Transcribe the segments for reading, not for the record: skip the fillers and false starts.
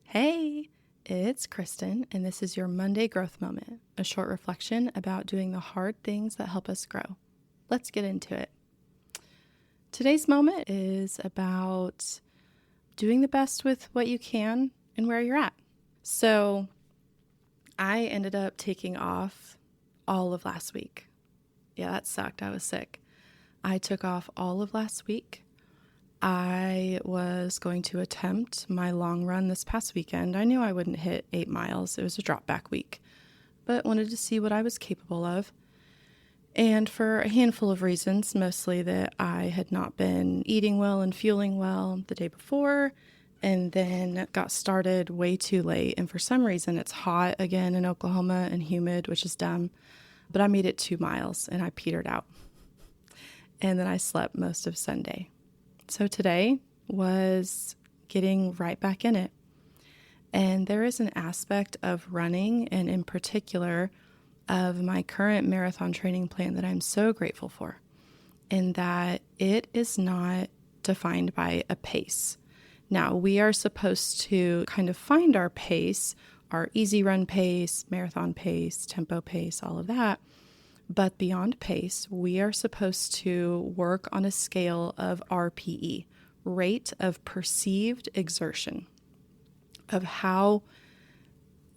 Hey, it's Kristen, and this is your Monday Growth Moment, a short reflection about doing the hard things that help us grow. Let's get into it. Today's moment is about doing the best with what you can and where you're at. So, I ended up taking off all of last week. Yeah, that sucked. I was sick. I took off all of last week. I was going to attempt my long run this past weekend. I knew I wouldn't hit 8 miles. It was a drop back week, but wanted to see what I was capable of. And for a handful of reasons, mostly that I had not been eating well and fueling well the day before, and then got started way too late. And for some reason, it's hot again in Oklahoma and humid, which is dumb. But I made it 2 miles and I petered out. And then I slept most of Sunday. So today was getting right back in it. And there is an aspect of running, and in particular of my current marathon training plan, that I'm so grateful for, in that it is not defined by a pace. Now, we are supposed to kind of find our pace, our easy run pace, marathon pace, tempo pace, all of that. But beyond pace, we are supposed to work on a scale of RPE, rate of perceived exertion, of how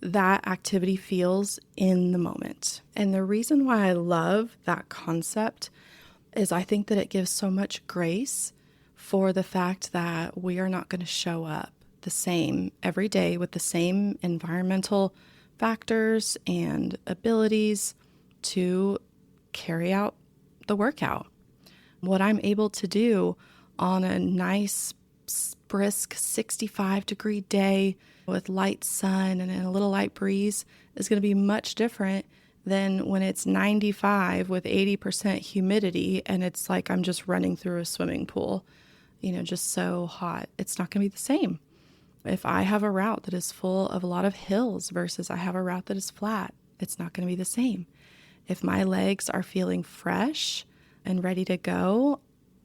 that activity feels in the moment. And the reason why I love that concept is I think that it gives so much grace for the fact that we are not going to show up the same every day with the same environmental factors and abilities to carry out the workout. What I'm able to do on a nice, brisk 65-degree day with light sun and a little light breeze is going to be much different than when it's 95 with 80% humidity and it's like I'm just running through a swimming pool, just so hot. It's not going to be the same. If I have a route that is full of a lot of hills versus I have a route that is flat, it's not going to be the same. If my legs are feeling fresh and ready to go,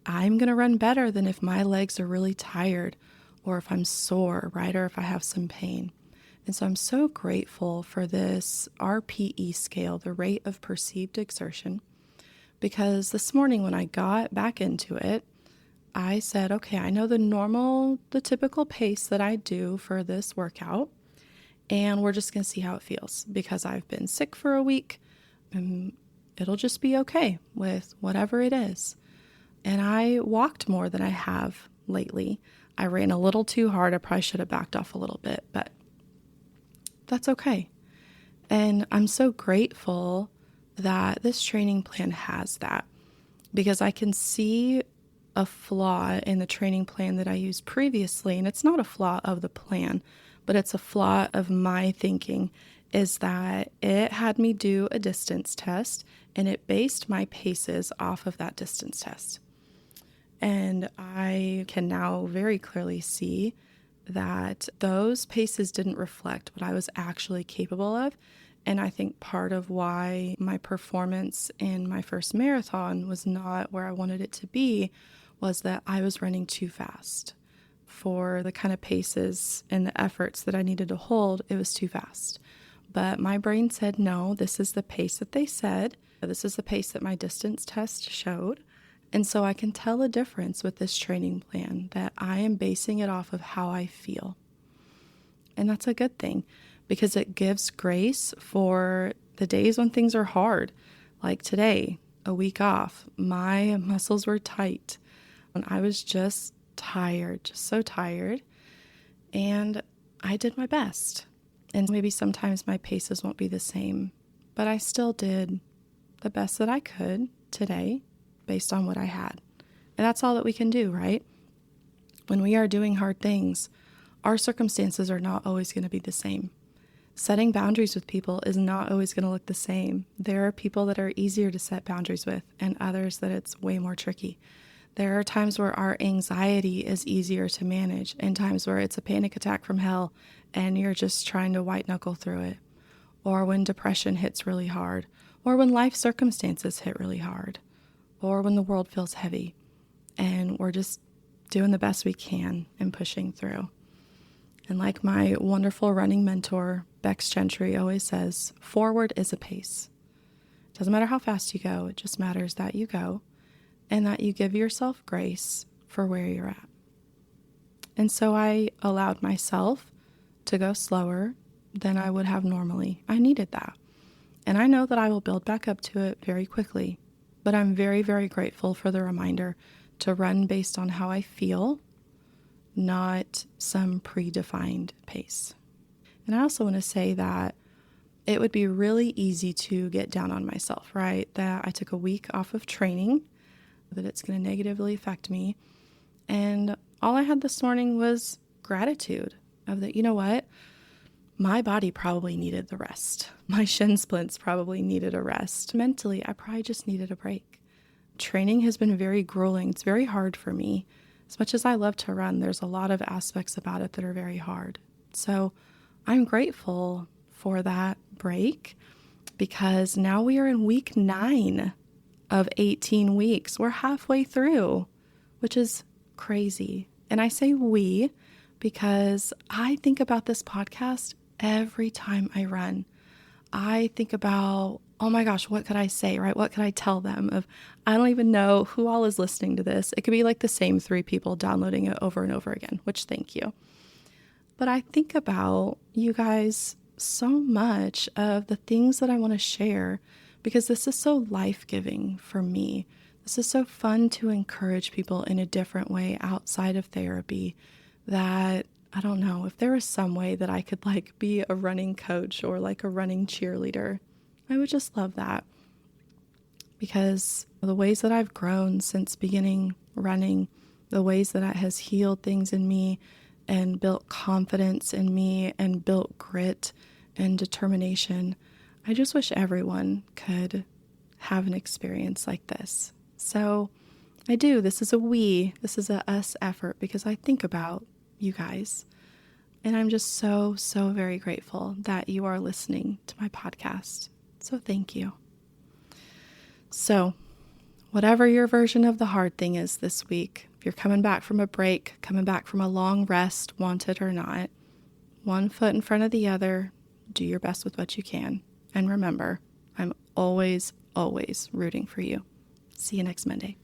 I'm going to run better than if my legs are really tired or if I'm sore, right? Or if I have some pain. And so I'm so grateful for this RPE scale, the rate of perceived exertion, because this morning when I got back into it, I said, okay, I know the typical pace that I do for this workout, and we're just going to see how it feels because I've been sick for a week. And it'll just be okay with whatever it is. And I walked more than I have lately. I ran a little too hard. I probably should have backed off a little bit, but that's okay. And I'm so grateful that this training plan has that, because I can see a flaw in the training plan that I used previously. And it's not a flaw of the plan, but it's a flaw of my thinking, is that it had me do a distance test and it based my paces off of that distance test. And I can now very clearly see that those paces didn't reflect what I was actually capable of. And I think part of why my performance in my first marathon was not where I wanted it to be was that I was running too fast. For the kind of paces and the efforts that I needed to hold, it was too fast. But my brain said, no, this is the pace that they said. This is the pace that my distance test showed. And so I can tell a difference with this training plan, that I am basing it off of how I feel. And that's a good thing, because it gives grace for the days when things are hard. Like today, a week off, my muscles were tight and I was just tired, just so tired. And I did my best. And maybe sometimes my paces won't be the same, but I still did the best that I could today based on what I had. And that's all that we can do, right? When we are doing hard things, our circumstances are not always going to be the same. Setting boundaries with people is not always going to look the same. There are people that are easier to set boundaries with and others that it's way more tricky. There are times where our anxiety is easier to manage and times where it's a panic attack from hell and you're just trying to white knuckle through it. Or when depression hits really hard, or when life circumstances hit really hard, or when the world feels heavy and we're just doing the best we can and pushing through. And like my wonderful running mentor, Bex Gentry, always says, forward is a pace. It doesn't matter how fast you go, it just matters that you go and that you give yourself grace for where you're at. And so I allowed myself to go slower than I would have normally. I needed that. And I know that I will build back up to it very quickly. But I'm very, very grateful for the reminder to run based on how I feel, not some predefined pace. And I also want to say that it would be really easy to get down on myself, right? That I took a week off of training, that it's going to negatively affect me. And all I had this morning was gratitude of that, you know what? My body probably needed the rest. My shin splints probably needed a rest. Mentally, I probably just needed a break. Training has been very grueling. It's very hard for me. As much as I love to run, there's a lot of aspects about it that are very hard. So I'm grateful for that break because now we are in week 9 of 18 weeks. We're halfway through, which is crazy. And I say we because I think about this podcast every time I run. I think about, oh my gosh, what could I say, right? What could I tell them? I don't even know who all is listening to this. It could be like the same 3 people downloading it over and over again, which thank you. But I think about you guys so much of the things that I want to share because this is so life-giving for me. This is so fun to encourage people in a different way outside of therapy that I don't know if there was some way that I could like be a running coach or like a running cheerleader. I would just love that because the ways that I've grown since beginning running, the ways that it has healed things in me and built confidence in me and built grit and determination. I just wish everyone could have an experience like this. So I do. This is a us effort because I think about you guys. And I'm just so, so very grateful that you are listening to my podcast. So thank you. So whatever your version of the hard thing is this week, if you're coming back from a break, coming back from a long rest, wanted or not, one foot in front of the other, do your best with what you can. And remember, I'm always, always rooting for you. See you next Monday.